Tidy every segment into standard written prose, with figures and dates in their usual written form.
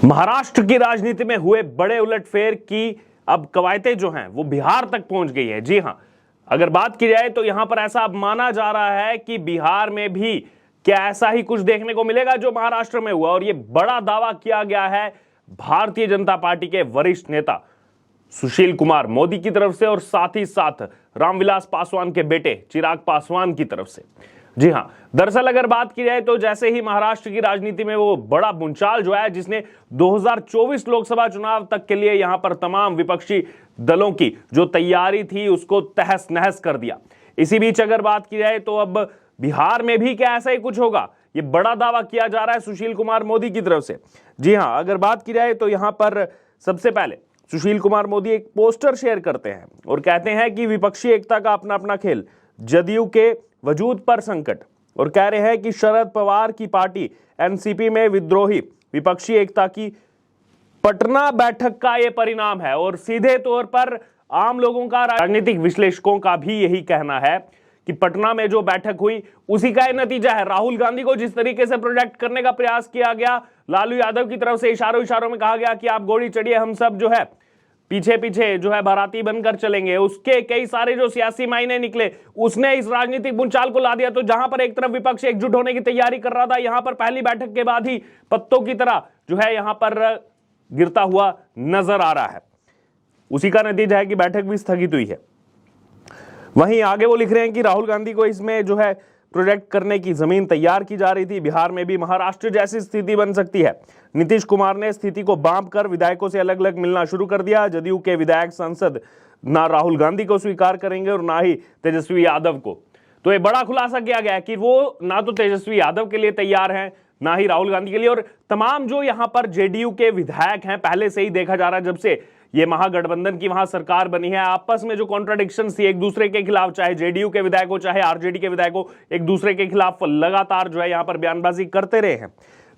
महाराष्ट्र की राजनीति में हुए बड़े उलटफेर की अब कवायतें जो हैं वो बिहार तक पहुंच गई है। जी हां, अगर बात की जाए तो यहां पर ऐसा अब माना जा रहा है कि बिहार में भी क्या ऐसा ही कुछ देखने को मिलेगा जो महाराष्ट्र में हुआ। और यह बड़ा दावा किया गया है भारतीय जनता पार्टी के वरिष्ठ नेता सुशील कुमार मोदी की तरफ से और साथ ही साथ रामविलास पासवान के बेटे चिराग पासवान की तरफ से। जी हां, दरअसल अगर बात की जाए तो जैसे ही महाराष्ट्र की राजनीति में वो बड़ा भूचाल जो है जिसने 2024 लोकसभा चुनाव तक के लिए यहां पर तमाम विपक्षी दलों की जो तैयारी थी उसको तहस नहस कर दिया। इसी बीच अगर बात की जाए तो अब बिहार में भी क्या ऐसा ही कुछ होगा, ये बड़ा दावा किया जा रहा है सुशील कुमार मोदी की तरफ से। जी हां, अगर बात की जाए तो यहां पर सबसे पहले सुशील कुमार मोदी एक पोस्टर शेयर करते हैं और कहते हैं कि विपक्षी एकता का अपना अपना खेल, जदयू के वजूद पर संकट, और कह रहे हैं कि शरद पवार की पार्टी एनसीपी में विद्रोही विपक्षी एकता की पटना बैठक का यह परिणाम है। और सीधे तौर पर आम लोगों का, राजनीतिक विश्लेषकों का भी यही कहना है कि पटना में जो बैठक हुई उसी का यह नतीजा है। राहुल गांधी को जिस तरीके से प्रोजेक्ट करने का प्रयास किया गया, लालू यादव की तरफ से इशारों में कहा गया कि आप घोड़ी चढ़िए, हम सब जो है पीछे पीछे जो है बाराती बनकर चलेंगे, उसके कई सारे जो सियासी मायने निकले, उसने इस राजनीतिक भूचाल को ला दिया। तो जहां पर एक तरफ विपक्ष एकजुट होने की तैयारी कर रहा था, यहां पर पहली बैठक के बाद ही पत्तों की तरह जो है यहां पर गिरता हुआ नजर आ रहा है। उसी का नतीजा है कि बैठक भी स्थगित हुई है। वहीं आगे वो लिख रहे हैं कि राहुल गांधी को इसमें जो है प्रोजेक्ट करने की जमीन तैयार की जा रही थी। बिहार में भी महाराष्ट्र जैसी स्थिति बन सकती है। नीतीश कुमार ने स्थिति को बांप कर विधायकों से अलग अलग मिलना शुरू कर दिया। जदयू के विधायक सांसद ना राहुल गांधी को स्वीकार करेंगे और ना ही तेजस्वी यादव को। तो ये बड़ा खुलासा किया गया है कि वो ना तो तेजस्वी यादव के लिए तैयार हैं, ना ही राहुल गांधी के लिए। और तमाम जो यहां पर जेडीयू के विधायक हैं, पहले से ही देखा जा रहा है जब से ये महागठबंधन की वहां सरकार बनी है, आपस में जो कॉन्ट्राडिक्शन थी एक दूसरे के खिलाफ, चाहे जेडीयू के विधायक हो चाहे आरजेडी के विधायक हो, एक दूसरे के खिलाफ लगातार जो है यहां पर बयानबाजी करते रहे हैं।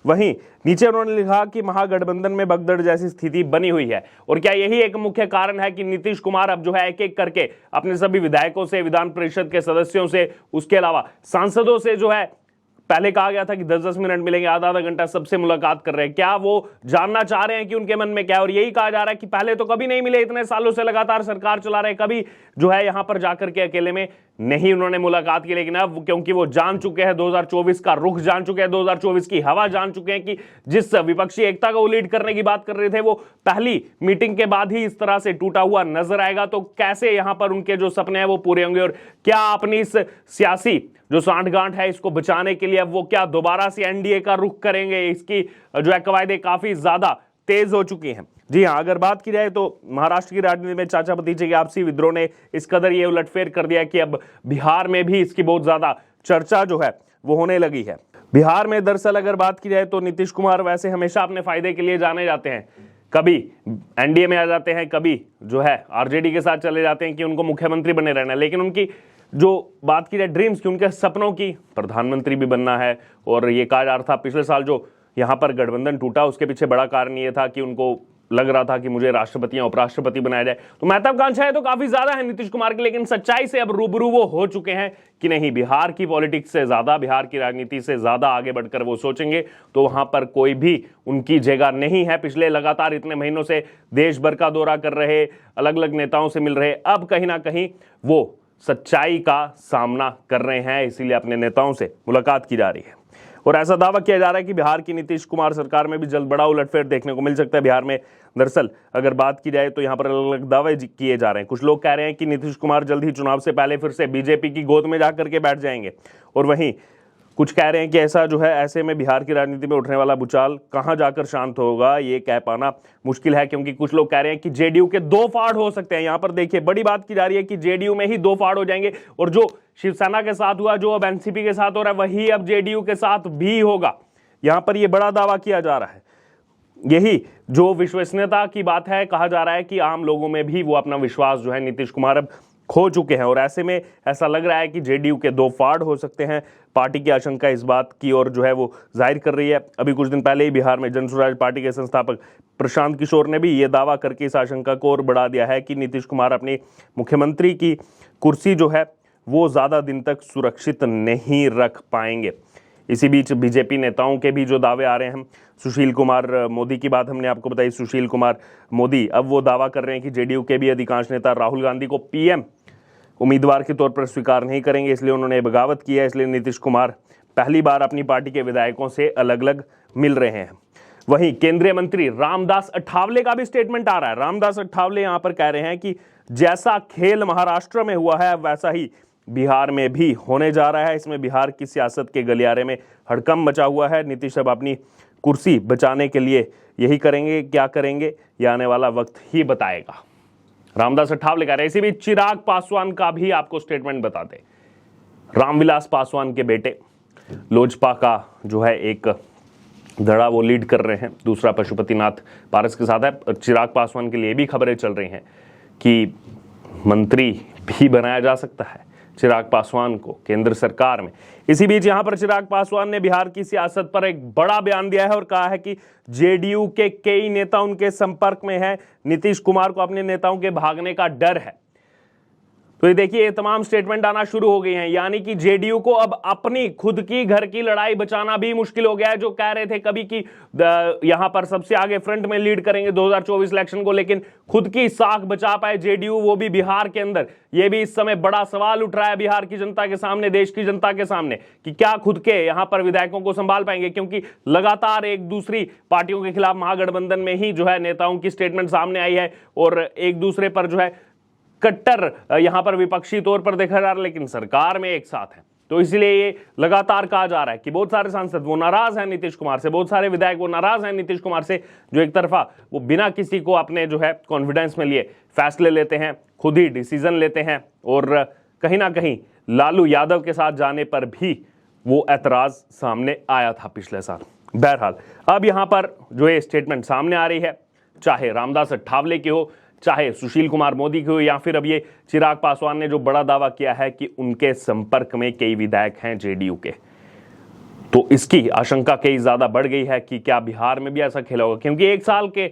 वहीं नीचे उन्होंने लिखा कि महागठबंधन में भगदड़ जैसी स्थिति बनी हुई है। और क्या यही एक मुख्य कारण है कि नीतीश कुमार अब जो है एक एक करके अपने सभी विधायकों से, विधान परिषद के सदस्यों से, उसके अलावा सांसदों से जो है, पहले कहा गया था कि 10-10 मिनट मिलेंगे, आधा आधा घंटा सबसे मुलाकात कर रहे हैं। क्या वो जानना चाह रहे हैं कि उनके मन में क्या है? और यही कहा जा रहा है कि पहले तो कभी नहीं मिले, इतने सालों से लगातार सरकार चला रहे, कभी जो है यहां पर जाकर के अकेले में नहीं उन्होंने मुलाकात की। लेकिन अब क्योंकि वो जान चुके हैं 2024 का रुख, जान चुके हैं 2024 की हवा, जान चुके हैं कि जिस विपक्षी एकता को लीड करने की बात कर रहे थे वो पहली मीटिंग के बाद ही इस तरह से टूटा हुआ नजर आएगा, तो कैसे यहां पर उनके जो सपने हैं वो पूरे होंगे? और क्या अपनी इस सियासी जो सांठगांठ है इसको बचाने के लिए अब वो क्या दोबारा से एनडीए का रुख करेंगे? इसकी जो है कवायदें काफी ज्यादा तेज हो चुकी हैं। जी हां, अगर बात की जाए तो महाराष्ट्र की राजनीति में चाचा भतीजे के आपसी विद्रोह ने इस कदर ये उलटफेर कर दिया कि अब बिहार में भी इसकी बहुत ज्यादा चर्चा जो है वो होने लगी है। बिहार में दरअसल अगर बात की जाए तो नीतीश कुमार वैसे हमेशा अपने फायदे के लिए जाने जाते हैं, कभी एनडीए में आ जाते हैं, कभी जो है आरजेडी के साथ चले जाते हैं कि उनको मुख्यमंत्री बने रहना है। लेकिन उनकी जो बात की जाए ड्रीम्स की, उनके सपनों की, प्रधानमंत्री भी बनना है। और ये कहा जा रहा था पिछले साल जो यहां पर गठबंधन टूटा उसके पीछे बड़ा कारण ये था कि उनको लग रहा था कि मुझे राष्ट्रपति या उपराष्ट्रपति बनाया जाए। तो महत्वाकांक्षाएं तो काफी ज्यादा है नीतीश कुमार की, लेकिन सच्चाई से अब रूबरू वो हो चुके हैं कि नहीं, बिहार की पॉलिटिक्स से ज्यादा, बिहार की राजनीति से ज्यादा आगे बढ़कर वो सोचेंगे तो वहां पर कोई भी उनकी जगह नहीं है। पिछले लगातार इतने महीनों से देश भर का दौरा कर रहे, अलग अलग नेताओं से मिल रहे, अब कहीं ना कहीं वो सच्चाई का सामना कर रहे हैं, इसीलिए अपने नेताओं से मुलाकात की जा रही है। और ऐसा दावा किया जा रहा है कि बिहार की नीतीश कुमार सरकार में भी जल्द बड़ा उलटफेर देखने को मिल सकता है। बिहार में दरअसल अगर बात की जाए तो यहां पर अलग अलग दावे किए जा रहे हैं। कुछ लोग कह रहे हैं कि नीतीश कुमार जल्द ही चुनाव से पहले फिर से बीजेपी की गोद में जाकर के बैठ जाएंगे, और वहीं कुछ कह रहे हैं कि ऐसा जो है, ऐसे में बिहार की राजनीति में उठने वाला भूचाल कहां जाकर शांत होगा ये कह पाना मुश्किल है, क्योंकि कुछ लोग कह रहे हैं कि जेडीयू के दो फाड़ हो सकते हैं। यहां पर देखिए बड़ी बात की जा रही है कि जेडीयू में ही दो फाड़ हो जाएंगे, और जो शिवसेना के साथ हुआ, जो अब एनसीपी के साथ हो रहा है, वही अब जेडीयू के साथ भी होगा। यहां पर यह बड़ा दावा किया जा रहा है। यही जो विश्वसनीयता की बात है, कहा जा रहा है कि आम लोगों में भी वो अपना विश्वास जो है नीतीश कुमार अब खो चुके हैं। और ऐसे में ऐसा लग रहा है कि जेडीयू के दो फाड़ हो सकते हैं। पार्टी की आशंका इस बात की और जो है वो जाहिर कर रही है। अभी कुछ दिन पहले ही बिहार में जन स्वराज पार्टी के संस्थापक प्रशांत किशोर ने भी ये दावा करके इस आशंका को और बढ़ा दिया है कि नीतीश कुमार अपनी मुख्यमंत्री की कुर्सी जो है वो ज्यादा दिन तक सुरक्षित नहीं रख पाएंगे। इसी बीच बीजेपी नेताओं के भी जो दावे आ रहे हैं, सुशील कुमार मोदी की बात हमने आपको बताई। सुशील कुमार मोदी अब वो दावा कर रहे हैं कि जेडीयू के भी अधिकांश नेता राहुल गांधी को पीएम उम्मीदवार के तौर पर स्वीकार नहीं करेंगे, इसलिए उन्होंने बगावत की है। इसलिए नीतीश कुमार पहली बार अपनी पार्टी के विधायकों से अलग अलग मिल रहे हैं। वहीं केंद्रीय मंत्री रामदास अठावले का भी स्टेटमेंट आ रहा है। रामदास अठावले यहां पर कह रहे हैं कि जैसा खेल महाराष्ट्र में हुआ है वैसा ही बिहार में भी होने जा रहा है। इसमें बिहार की सियासत के गलियारे में हड़कंप मचा हुआ है। नीतीश अब अपनी कुर्सी बचाने के लिए यही करेंगे, क्या करेंगे यह आने वाला वक्त ही बताएगा। रामदास अठावले कह रहे हैं। इसी बीच चिराग पासवान का भी आपको स्टेटमेंट बता दें। रामविलास पासवान के बेटे लोजपा का जो है एक धड़ा वो लीड कर रहे हैं, दूसरा पशुपतिनाथ पारस के साथ है। चिराग पासवान के लिए भी खबरें चल रही हैं कि मंत्री भी बनाया जा सकता है चिराग पासवान को केंद्र सरकार में। इसी बीच यहां पर चिराग पासवान ने बिहार की सियासत पर एक बड़ा बयान दिया है और कहा है कि जेडीयू के कई नेता उनके संपर्क में हैं। नीतीश कुमार को अपने नेताओं के भागने का डर है। तो ये देखिए, ये तमाम स्टेटमेंट आना शुरू हो गए हैं, यानी कि जेडीयू को अब अपनी खुद की घर की लड़ाई बचाना भी मुश्किल हो गया है। जो कह रहे थे कभी कि यहां पर सबसे आगे फ्रंट में लीड करेंगे 2024 इलेक्शन को, लेकिन खुद की साख बचा पाए जेडीयू, वो भी बिहार के अंदर, ये भी इस समय बड़ा सवाल उठ रहा है बिहार की जनता के सामने, देश की जनता के सामने, कि क्या खुद के यहां पर विधायकों को संभाल पाएंगे। क्योंकि लगातार एक दूसरी पार्टियों के खिलाफ महागठबंधन में ही जो है नेताओं की स्टेटमेंट सामने आई है और एक दूसरे पर जो है कट्टर यहां पर विपक्षी तौर पर देखा जा रहा है, लेकिन सरकार में एक साथ है। तो इसलिए ये लगातार कहा जा रहा है कि बहुत सारे सांसद वो नाराज हैं नीतीश कुमार से, बहुत सारे विधायक वो नाराज हैं नीतीश कुमार से, जो एक तरफा वो बिना किसी को अपने जो है कॉन्फिडेंस में लिए फैसले लेते हैं, खुद ही डिसीजन लेते हैं और कहीं ना कहीं लालू यादव के साथ जाने पर भी वो ऐतराज सामने आया था पिछले साल। बहरहाल अब यहां पर जो ये स्टेटमेंट सामने आ रही है, चाहे रामदास अठावले की हो, चाहे सुशील कुमार मोदी की हो, या फिर अब ये चिराग पासवान ने जो बड़ा दावा किया है कि उनके संपर्क में कई विधायक हैं जेडीयू के, तो इसकी आशंका कई ज्यादा बढ़ गई है कि क्या बिहार में भी ऐसा खेला होगा। क्योंकि एक साल के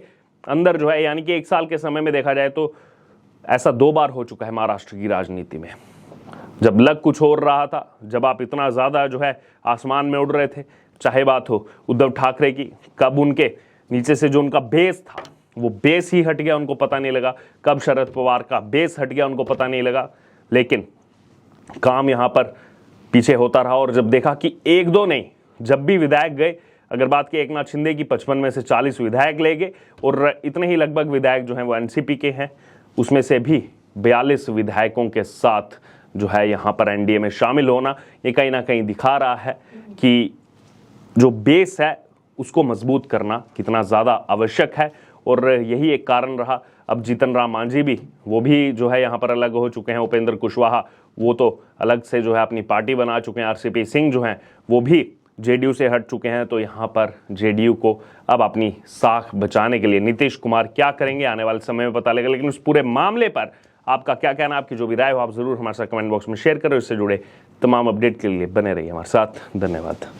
अंदर जो है, यानी कि एक साल के समय में देखा जाए तो ऐसा 2 बार हो चुका है महाराष्ट्र की राजनीति में। जब लग कुछ और रहा था, जब आप इतना ज्यादा जो है आसमान में उड़ रहे थे, चाहे बात हो उद्धव ठाकरे की, कब उनके नीचे से जो उनका बेस था वो बेस ही हट गया, उनको पता नहीं लगा, कब शरद पवार का बेस हट गया उनको पता नहीं लगा, लेकिन काम यहां पर पीछे होता रहा। और जब देखा कि 1-2 नहीं, जब भी विधायक गए, अगर बात की एकनाथ शिंदे की 55 में से 40 विधायक ले गए और इतने ही लगभग विधायक जो हैं वो एनसीपी के हैं, उसमें से भी 42 विधायकों के साथ जो है यहां पर एनडीए में शामिल होना, ये कहीं ना कहीं दिखा रहा है कि जो बेस है उसको मजबूत करना कितना ज्यादा आवश्यक है। और यही एक कारण रहा। अब जीतन राम मांझी भी, वो भी जो है यहाँ पर अलग हो चुके हैं। उपेंद्र कुशवाहा वो तो अलग से जो है अपनी पार्टी बना चुके हैं। आरसीपी सिंह जो हैं वो भी जेडीयू से हट चुके हैं। तो यहाँ पर जेडीयू को अब अपनी साख बचाने के लिए नीतीश कुमार क्या करेंगे आने वाले समय में पता लगेगा। लेकिन उस पूरे मामले पर आपका क्या कहना, आपकी जो भी राय हो आप जरूर हमारे साथ कमेंट बॉक्स में शेयर करें। इससे जुड़े तमाम अपडेट के लिए बने रहिए हमारे साथ। धन्यवाद।